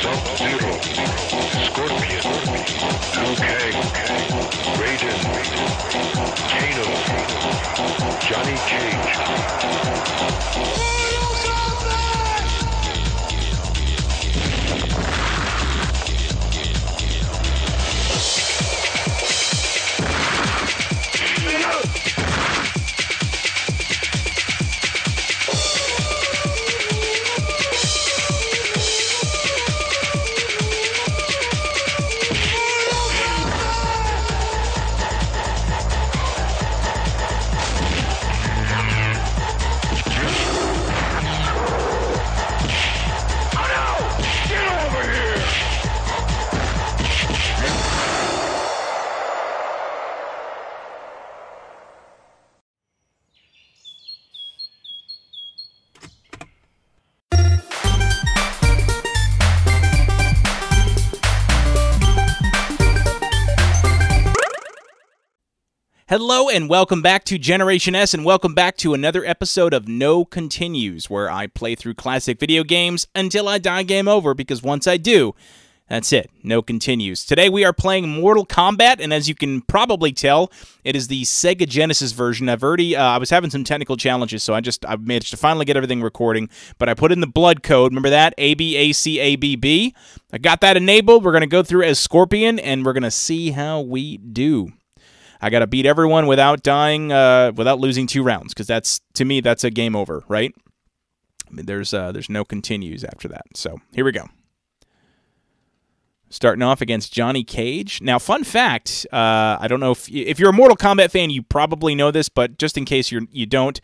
SubZero, Scorpion, Liu Kang, Raiden, Kano, Johnny Cage. Hello and welcome back to Generation S, and welcome back to another episode of No Continues, where I play through classic video games until I die game over, because once I do, that's it. No continues. Today we are playing Mortal Kombat, and as you can probably tell, it is the Sega Genesis version. I was having some technical challenges, so I managed to finally get everything recording, but I put in the blood code. Remember that? ABACABB. I got that enabled. We're going to go through as Scorpion, and we're going to see how we do. I got to beat everyone without dying, without losing 2 rounds, because to me, that's a game over, right? I mean, there's no continues after that. So here we go. Starting off against Johnny Cage. Now, fun fact, I don't know if you're a Mortal Kombat fan, you probably know this, but just in case you don't,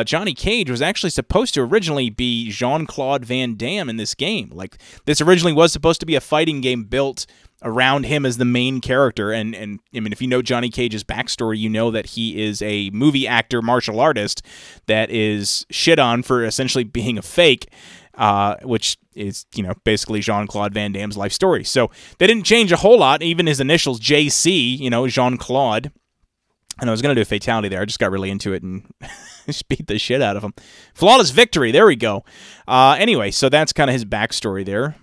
Johnny Cage was actually supposed to originally be Jean-Claude Van Damme in this game. Like, this originally was supposed to be a fighting game built around him as the main character, and I mean, if you know Johnny Cage's backstory, you know that he is a movie actor, martial artist, that is shit on for essentially being a fake, which is, basically Jean-Claude Van Damme's life story. So they didn't change a whole lot, even his initials, JC, Jean-Claude. And I was going to do a fatality there. I just got really into it and just beat the shit out of him. Flawless victory. There we go. Anyway, so that's kind of his backstory there.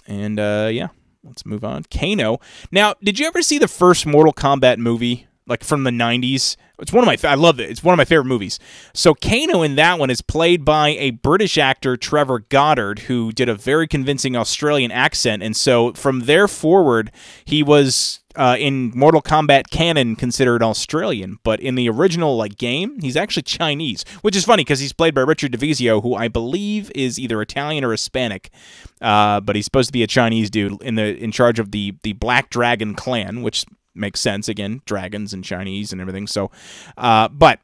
And, yeah. Let's move on. Kano. Now, did you ever see the first Mortal Kombat movie, like from the 90s? It's one of my I love it. It's one of my favorite movies. So Kano in that one is played by a British actor, Trevor Goddard, who did a very convincing Australian accent, and so from there forward, he was in Mortal Kombat canon considered Australian, but in the original game, he's actually Chinese, which is funny because he's played by Richard DeVizio, who I believe is either Italian or Hispanic, but he's supposed to be a Chinese dude in charge of the Black Dragon clan, which makes sense, again, dragons and Chinese and everything. So, but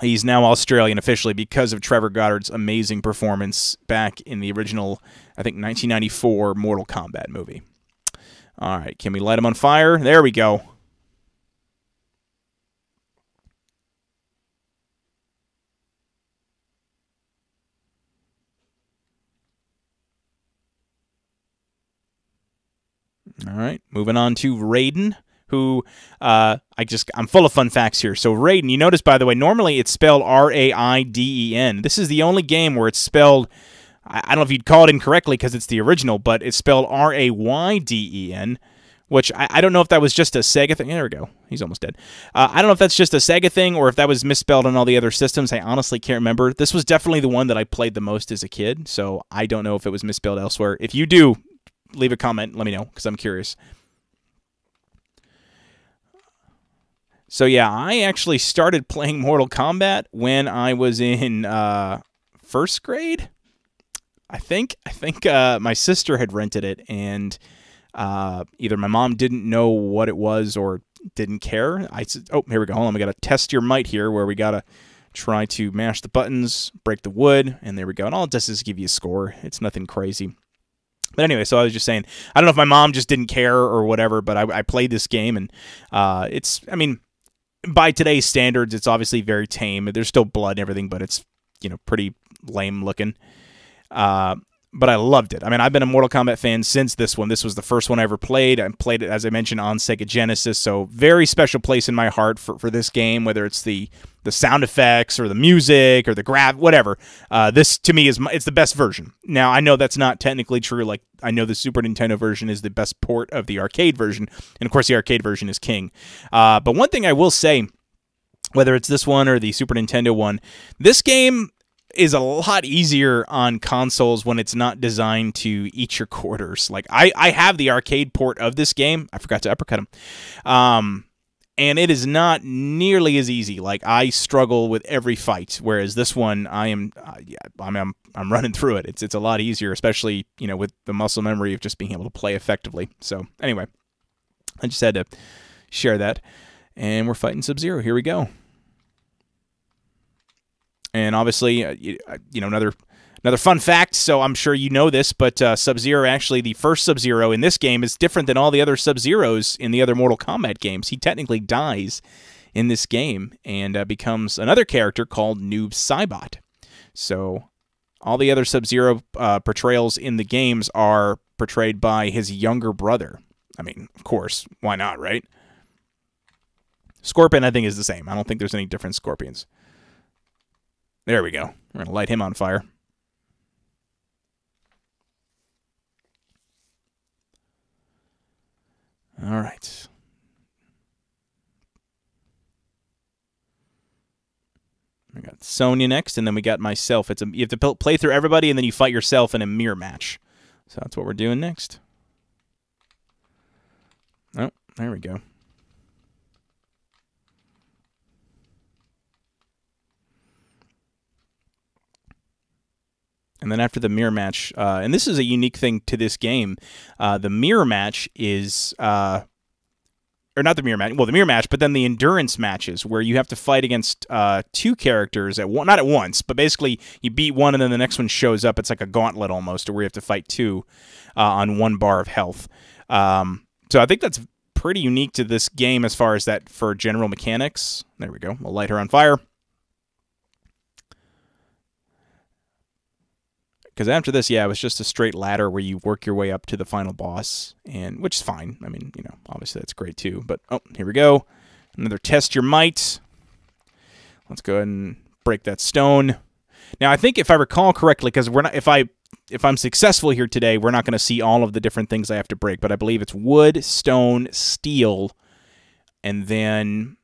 he's now Australian officially because of Trevor Goddard's amazing performance back in the original, I think, 1994 Mortal Kombat movie. All right, can we light him on fire? There we go. All right, moving on to Raiden, who I'm full of fun facts here. So Raiden, you notice, by the way, normally it's spelled R-A-I-D-E-N. This is the only game where it's spelled, I don't know if you'd call it incorrectly because it's the original, but it's spelled R-A-Y-D-E-N, which I don't know if that was just a Sega thing. There we go. He's almost dead. I don't know if that's just a Sega thing or if that was misspelled on all the other systems. I honestly can't remember. This was definitely the one that I played the most as a kid, so I don't know if it was misspelled elsewhere. If you do, leave a comment. Let me know, because I'm curious. So yeah, I actually started playing Mortal Kombat when I was in first grade. I think my sister had rented it, and either my mom didn't know what it was or didn't care. I said, oh, here we go. Hold on, we got to test your might here, where we got to try to mash the buttons, break the wood, and there we go. And all it does is give you a score. It's nothing crazy. But anyway, so I was just saying, I don't know if my mom just didn't care or whatever, but I played this game, and it's, I mean, by today's standards, it's obviously very tame. There's still blood and everything, but it's, you know, pretty lame looking. But I loved it. I mean, I've been a Mortal Kombat fan since this one. This was the first one I ever played. I played it, as I mentioned, on Sega Genesis, so very special place in my heart for this game, whether it's the sound effects or the music or the whatever. This, to me, it's the best version. Now, I know that's not technically true. Like, I know the Super Nintendo version is the best port of the arcade version, and of course the arcade version is king. But one thing I will say, whether it's this one or the Super Nintendo one, this game is a lot easier on consoles when it's not designed to eat your quarters. Like, I have the arcade port of this game. I forgot to uppercut him. And it is not nearly as easy. Like, I struggle with every fight, whereas this one, I'm running through it. It's a lot easier, especially, you know, with the muscle memory of just being able to play effectively. So anyway, I just had to share that. And we're fighting SubZero. Here we go. And obviously, you know, another fun fact, so I'm sure you know this, but SubZero, actually, the first SubZero in this game is different than all the other SubZeros in the other Mortal Kombat games. He technically dies in this game and becomes another character called Noob Saibot. So all the other SubZero portrayals in the games are portrayed by his younger brother. I mean, of course, why not, right? Scorpion, I think, is the same. I don't think there's any different Scorpions. There we go. We're going to light him on fire. All right. We got Sonya next, and then we got myself. You have to play through everybody, and then you fight yourself in a mirror match. So that's what we're doing next. Oh, there we go. And then after the mirror match, and this is a unique thing to this game, the mirror match is, or not the mirror match, well, the mirror match, but then the endurance matches where you have to fight against two characters not at once, but basically you beat one and then the next one shows up. It's like a gauntlet almost, where you have to fight two on one bar of health. So I think that's pretty unique to this game as far as that for general mechanics. There we go. We'll light her on fire. Because after this, yeah, it was just a straight ladder where you work your way up to the final boss, and which is fine. I mean, you know, obviously that's great too. But, oh, here we go. Another test your might. Let's go ahead and break that stone. Now, I think if I recall correctly, because we're not, if I'm successful here today, we're not going to see all of the different things I have to break. But I believe it's wood, stone, steel, and then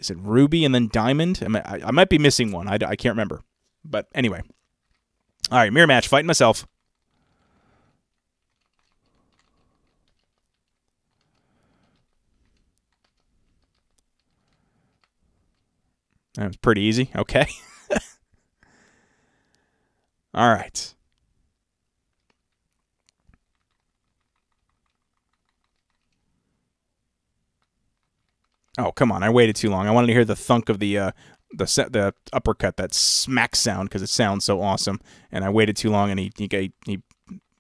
is it ruby and then diamond? I might be missing one. I can't remember. But anyway. All right, mirror match, fighting myself. That was pretty easy. Okay. All right. Oh, come on. I waited too long. I wanted to hear the thunk of the uppercut, that smack sound, because it sounds so awesome. And I waited too long, and he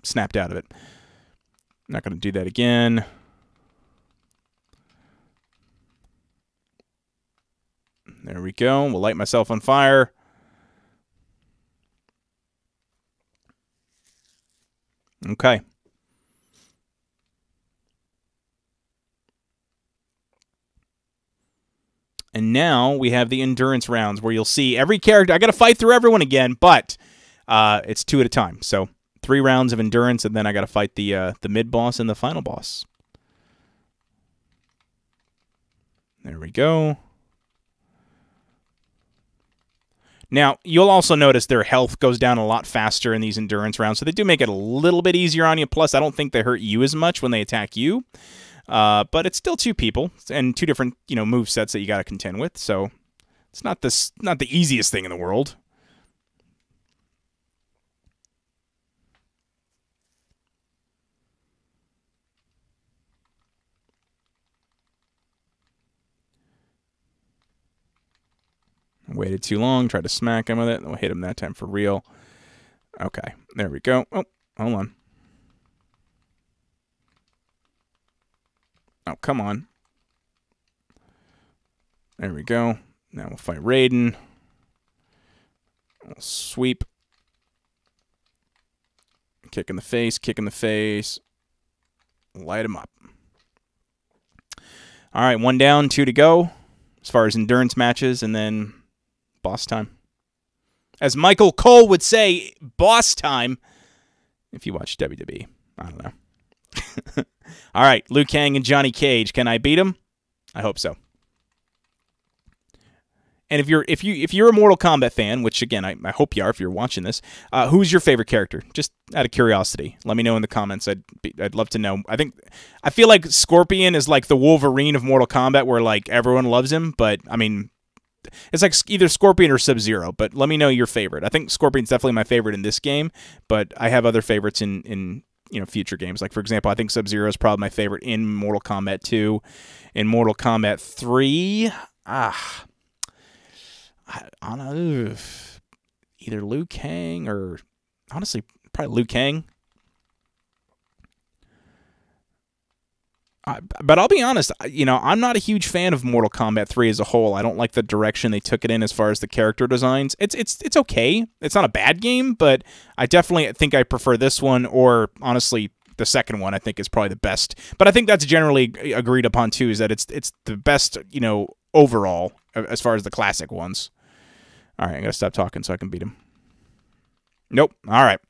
snapped out of it. I'm not going to do that again. There we go. We'll light myself on fire. Okay. And now we have the endurance rounds where you'll see every character. I got to fight through everyone again, but it's 2 at a time. So 3 rounds of endurance, and then I got to fight the mid boss and the final boss. There we go. Now, you'll also notice their health goes down a lot faster in these endurance rounds, so they do make it a little bit easier on you. Plus, I don't think they hurt you as much when they attack you. But it's still 2 people and 2 different, move sets that you got to contend with. So it's not the easiest thing in the world. Waited too long, tried to smack him with it. We'll hit him that time for real. Okay, there we go. Oh, hold on. Oh, come on. There we go. Now we'll fight Raiden. We'll sweep. Kick in the face, kick in the face. Light him up. All right, 1 down, 2 to go as far as endurance matches, and then boss time. As Michael Cole would say, boss time, if you watch WWE. I don't know. All right, Liu Kang and Johnny Cage. Can I beat him? I hope so. And if you're a Mortal Kombat fan, which again I hope you are if you're watching this, who's your favorite character? Just out of curiosity, let me know in the comments. I'd love to know. I feel like Scorpion is like the Wolverine of Mortal Kombat, where like everyone loves him, but I mean, it's like either Scorpion or SubZero. But let me know your favorite. I think Scorpion's definitely my favorite in this game, but I have other favorites in future games. Like, for example, I think SubZero is probably my favorite in Mortal Kombat 2. In Mortal Kombat 3, I don't know, either Liu Kang or, honestly, probably Liu Kang. But I'll be honest, I'm not a huge fan of Mortal Kombat 3 as a whole. I don't like the direction they took it in as far as the character designs. It's okay. It's not a bad game, but I definitely think I prefer this one, or honestly, the second one I think is probably the best. But I think that's generally agreed upon too, is that it's the best, overall as far as the classic ones. All right, I gotta stop talking so I can beat him. Nope. All right,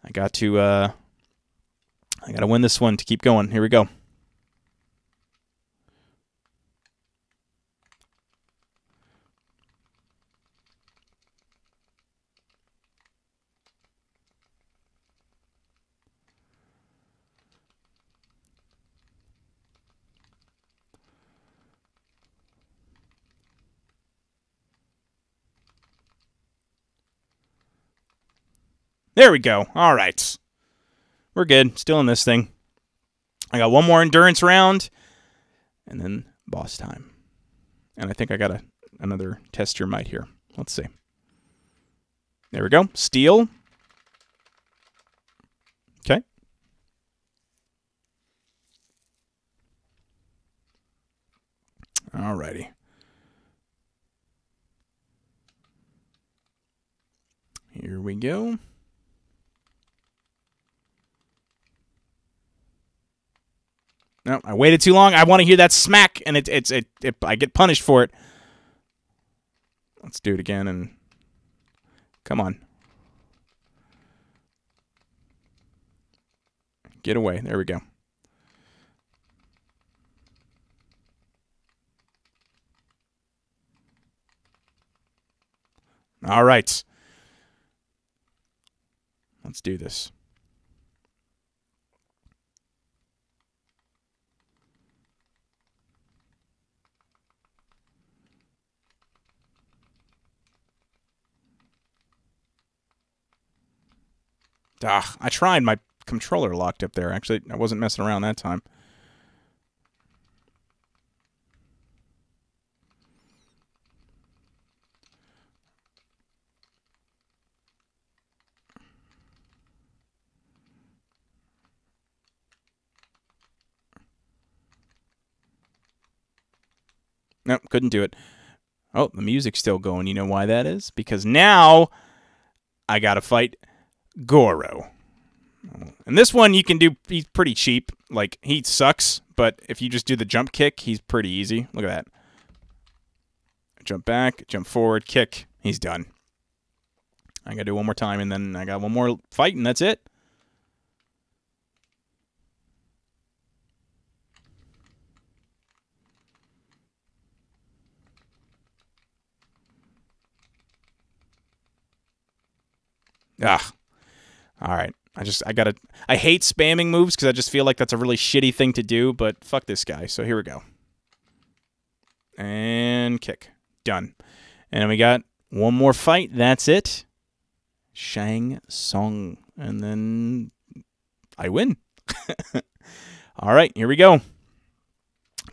I got to win this one to keep going. Here we go. There we go. All right. We're good. Still in this thing. I got 1 more endurance round, and then boss time. And I think I got another test your might here. Let's see. There we go. Steel. Okay. All righty. Here we go. No, I waited too long. I want to hear that smack, and I get punished for it. Let's do it again, and come on. Get away. There we go. All right. Let's do this. I tried. My controller locked up there. Actually, I wasn't messing around that time. Nope, couldn't do it. Oh, the music's still going. You know why that is? Because now I got to fight Goro. And this one you can do, he's pretty cheap. Like, he sucks, but if you just do the jump kick, he's pretty easy. Look at that. Jump back, jump forward, kick. He's done. I gotta do it one more time, and then I got one more fight, and that's it. Ah. All right. I hate spamming moves because I just feel like that's a really shitty thing to do, but fuck this guy. So here we go. And kick. Done. And we got one more fight. That's it. Shang Tsung. And then I win. All right, here we go.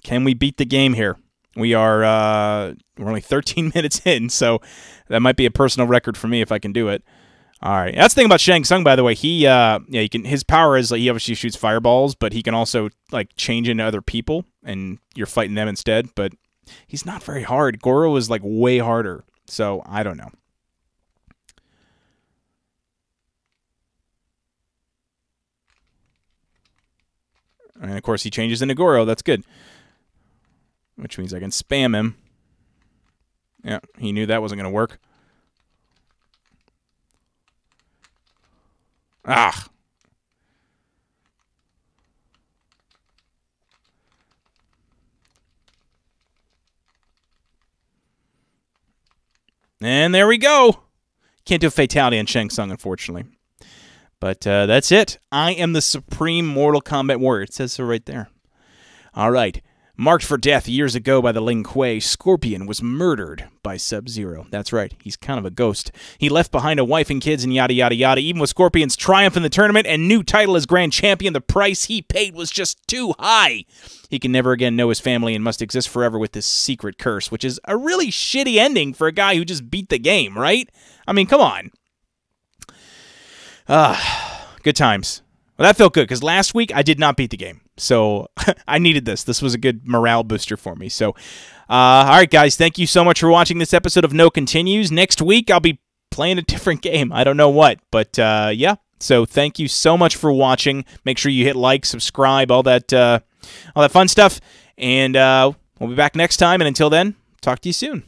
Can we beat the game here? We are we're only 13 minutes in, so that might be a personal record for me if I can do it. All right, that's the thing about Shang Tsung, by the way. He can. His power is like he obviously shoots fireballs, but he can also like change into other people, and you're fighting them instead. But he's not very hard. Goro is like way harder, so I don't know. And of course, he changes into Goro. That's good, which means I can spam him. Yeah, he knew that wasn't going to work. Ah. And there we go. Can't do a fatality on Shang Tsung, unfortunately. But that's it. I am the supreme Mortal Kombat warrior. It says so right there. All right. Marked for death years ago by the Ling Kuei, Scorpion was murdered by SubZero. That's right, he's kind of a ghost. He left behind a wife and kids and yada yada yada. Even with Scorpion's triumph in the tournament and new title as Grand Champion, the price he paid was just too high. He can never again know his family and must exist forever with this secret curse, which is a really shitty ending for a guy who just beat the game, right? I mean, come on. Good times. Well, that felt good, because last week I did not beat the game. So I needed this. This was a good morale booster for me. So, all right, guys, thank you so much for watching this episode of No Continues. Next week, I'll be playing a different game. I don't know what, but yeah. So thank you so much for watching. Make sure you hit like, subscribe, all that fun stuff. And we'll be back next time. And until then, talk to you soon.